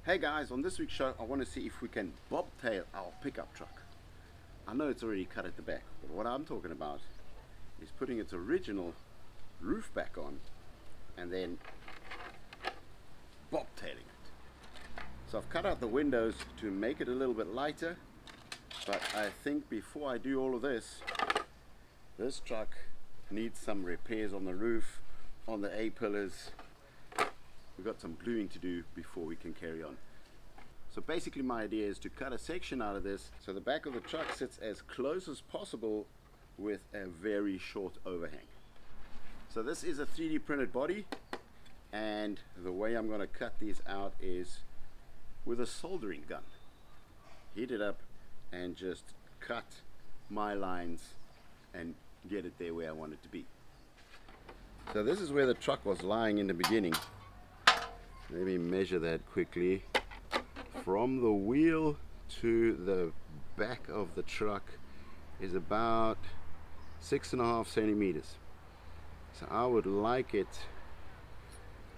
Hey guys, on this week's show I want to see if we can bobtail our pickup truck. I know it's already cut at the back, but what I'm talking about is putting its original roof back on and then bobtailing it. So I've cut out the windows to make it a little bit lighter, but I think before I do all of this truck needs some repairs on the roof, on the A-pillars. We've got some gluing to do before we can carry on. So basically my idea is to cut a section out of this so the back of the truck sits as close as possible with a very short overhang. So this is a 3D printed body, and the way I'm going to cut these out is with a soldering gun. Heat it up and just cut my lines and get it there where I want it to be. So this is where the truck was lying in the beginning. Let me measure that quickly. From the wheel to the back of the truck is about 6.5 centimeters. So I would like it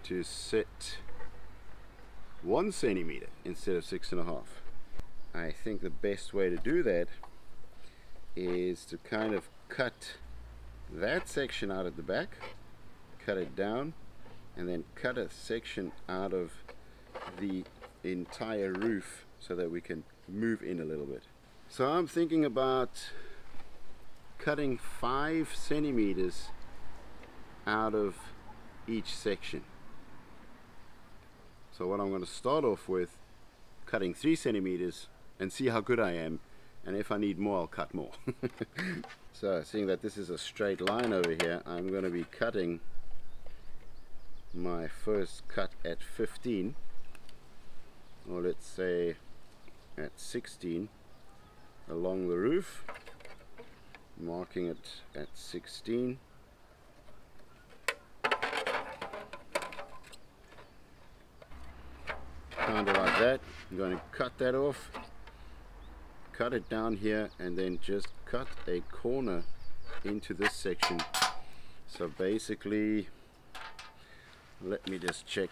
to sit 1 centimeter instead of 6.5. I think the best way to do that is to kind of cut that section out at the back, cut it down, and then cut a section out of the entire roof so that we can move in a little bit. So I'm thinking about cutting 5 centimeters out of each section. So what I'm going to start off with, cutting 3 centimeters and see how good I am, and if I need more I'll cut more. So seeing that this is a straight line over here, I'm going to be cutting my first cut at 15, or let's say at 16 along the roof, marking it at 16. Kind of like that. I'm going to cut that off, cut it down here, and then just cut a corner into this section. So basically, let me just check.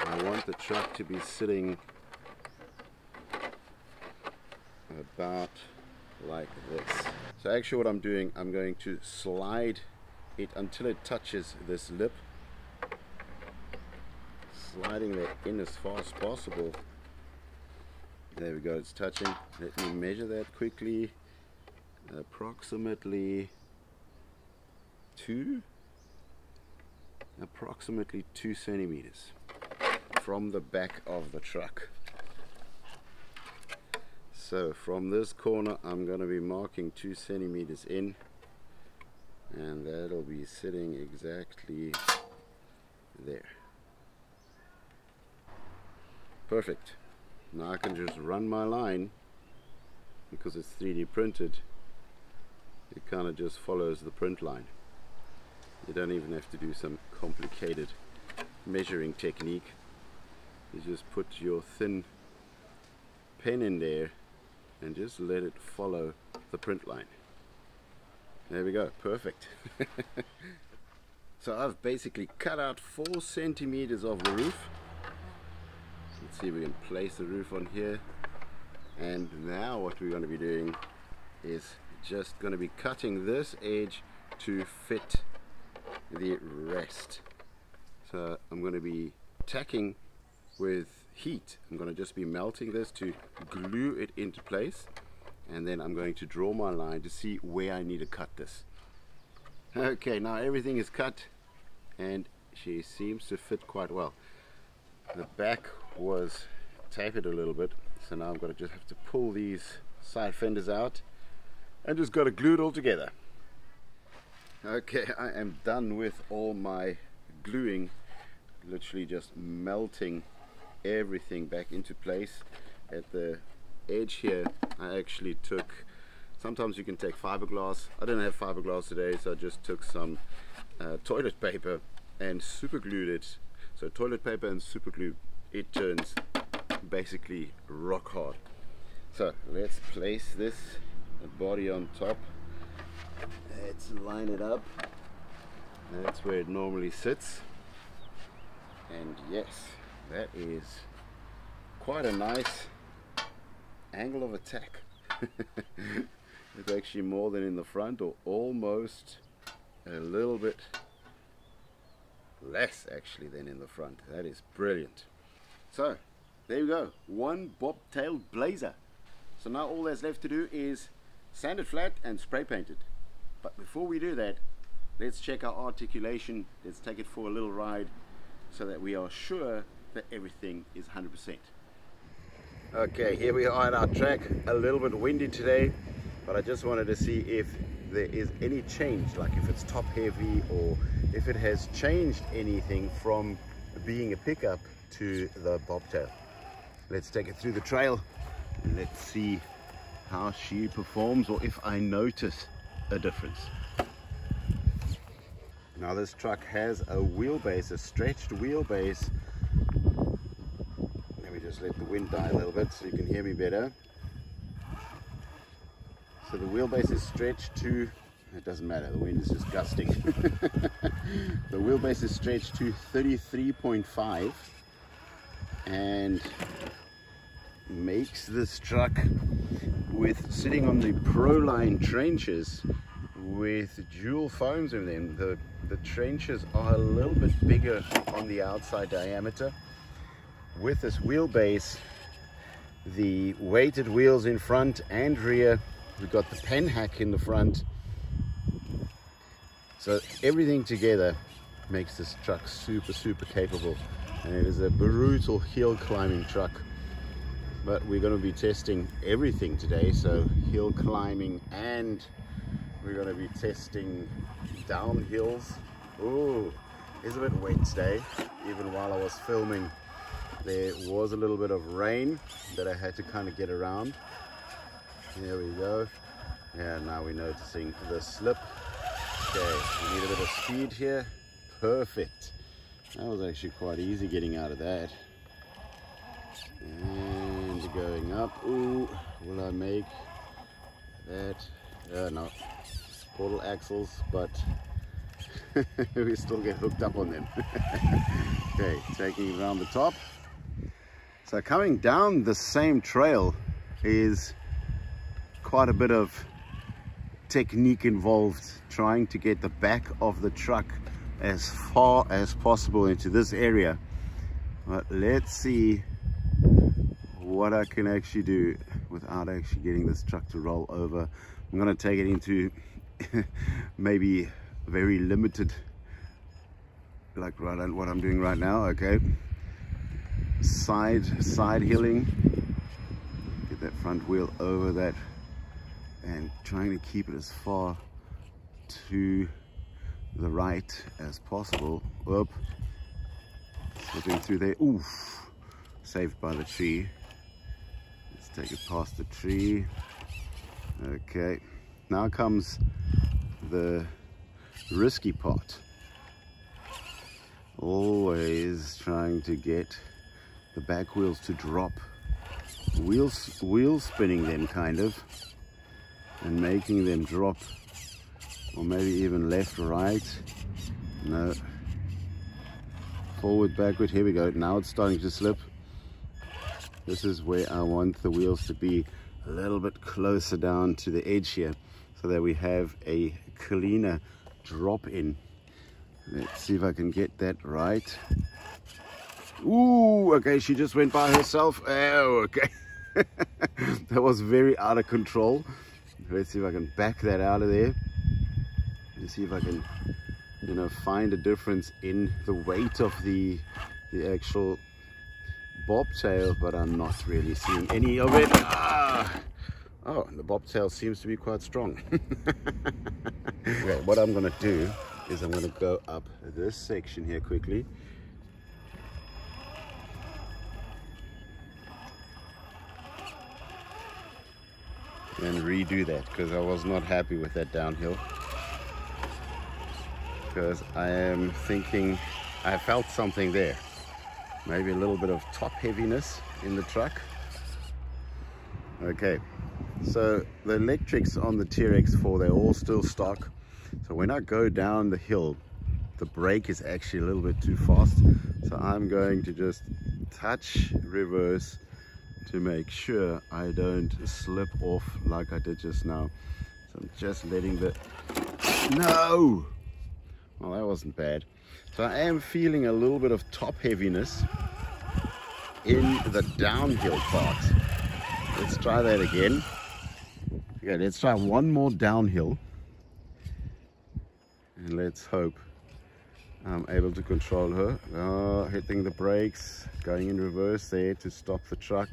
I want the truck to be sitting about like this. So actually what I'm doing, I'm going to slide it until it touches this lip. Sliding that in as far as possible. There we go, it's touching. Let me measure that quickly. Approximately 2 centimeters from the back of the truck. So from this corner I'm going to be marking 2 centimeters in, and that'll be sitting exactly there. Perfect. Now I can just run my line, because it's 3D printed. It kind of just follows the print line. You don't even have to do some complicated measuring technique. You just put your thin pen in there and just let it follow the print line. There we go, perfect. So I've basically cut out 4 centimeters of the roof. Let's see if we can place the roof on here. And now what we're going to be doing is just going to be cutting this edge to fit the rest. So I'm going to be tacking with heat. I'm going to just be melting this to glue it into place, and then I'm going to draw my line to see where I need to cut this. Okay, now everything is cut and she seems to fit quite well. The back was tapered a little bit, so now I'm going to just have to pull these side fenders out and just got to glue it all together. Okay, I am done with all my gluing, literally just melting everything back into place. At the edge here I actually took, sometimes you can take fiberglass. I didn't have fiberglass today, so I just took some toilet paper and super glued it. So toilet paper and super glue, it turns basically rock hard. So let's place this body on top. Let's line it up. That's where it normally sits. And yes, that is quite a nice angle of attack. It's actually more than in the front, or almost a little bit less actually than in the front. That is brilliant. So there you go, one bobtail Blazer. So now all that's left to do is sand it flat and spray paint it. But before we do that, let's check our articulation. Let's take it for a little ride so that we are sure that everything is 100%. Okay, here we are at our track. A little bit windy today, but I just wanted to see if there is any change, like if it's top heavy or if it has changed anything from being a pickup to the bobtail. Let's take it through the trail and let's see how she performs, or if I notice a difference. Now this truck has a wheelbase, a stretched wheelbase. Let me just let the wind die a little bit so you can hear me better. So the wheelbase is stretched to, it doesn't matter, the wind is just gusting. The wheelbase is stretched to 33.5 and makes this truck, with sitting on the Proline trenches with dual foams in them. The trenches are a little bit bigger on the outside diameter. With this wheelbase, the weighted wheels in front and rear, we've got the pen hack in the front. So everything together makes this truck super capable, and it is a brutal hill climbing truck. But we're going to be testing everything today, so hill climbing, and we're going to be testing downhills. Oh, it's a bit wet today. Even while I was filming, there was a little bit of rain that I had to kind of get around. There we go. Yeah, now we're noticing the slip. Okay, we need a bit of speed here. Perfect. That was actually quite easy getting out of that. And going up. Ooh, will I make that? No, portal axles, but we still get hooked up on them. Okay, taking it around the top. So coming down the same trail is quite a bit of technique involved, trying to get the back of the truck as far as possible into this area. But let's see what I can actually do without actually getting this truck to roll over. I'm going to take it into maybe very limited, like what I'm doing right now. Okay, side hilling, get that front wheel over that and trying to keep it as far to the right as possible. Whoop, slipping through there. Oof, saved by the tree. Let's take it past the tree. Okay, now comes the risky part. Always trying to get the back wheels to drop, wheel spinning them kind of, and making them drop, or maybe even left, right. No, forward, backward. Here we go. Now it's starting to slip. This is where I want the wheels to be a little bit closer down to the edge here, so that we have a cleaner drop in. Let's see if I can get that right. Ooh, okay, she just went by herself. Oh, okay. That was very out of control. Let's see if I can back that out of there. Let's see if I can, you know, find a difference in the weight of the actual bobtail, but I'm not really seeing any of it. Oh, the bobtail seems to be quite strong. Okay, what I'm going to do is I'm going to go up this section here quickly. And redo that, because I was not happy with that downhill. Because I am thinking I felt something there. Maybe a little bit of top heaviness in the truck. Okay, so the electrics on the TRX4, they're all still stock. So when I go down the hill, the brake is actually a little bit too fast. So I'm going to just touch reverse to make sure I don't slip off like I did just now. So I'm just letting the... No! Well, that wasn't bad. So I am feeling a little bit of top heaviness in the downhill part. Let's try that again. Okay, let's try one more downhill. And let's hope I'm able to control her. Oh, hitting the brakes, going in reverse there to stop the truck.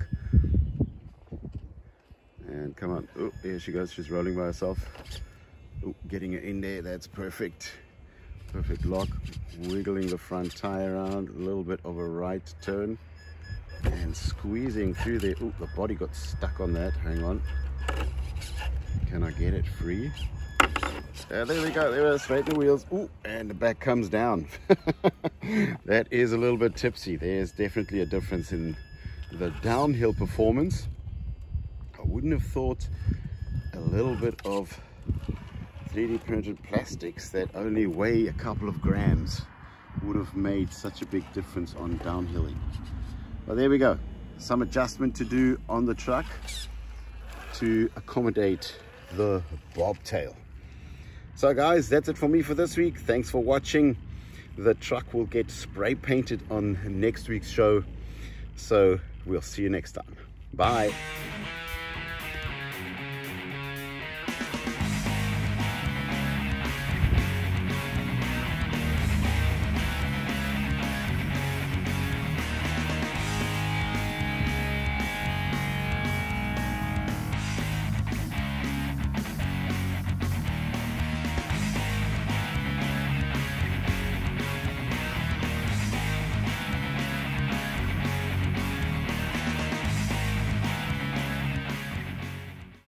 And come on. Oh, here she goes. She's rolling by herself. Oh, getting her in there. That's perfect. Perfect lock. Wiggling the front tire around. A little bit of a right turn. And squeezing through there. Oh, the body got stuck on that. Hang on. Can I get it free? There we go. There we are. Straighten the wheels. Ooh, and the back comes down. That is a little bit tipsy. There's definitely a difference in the downhill performance. I wouldn't have thought a little bit of 3D printed plastics that only weigh a couple of grams would have made such a big difference on downhilling. But there we go. Some adjustment to do on the truck to accommodate the bobtail. So guys, that's it for me for this week. Thanks for watching. The truck will get spray painted on next week's show. So we'll see you next time. Bye.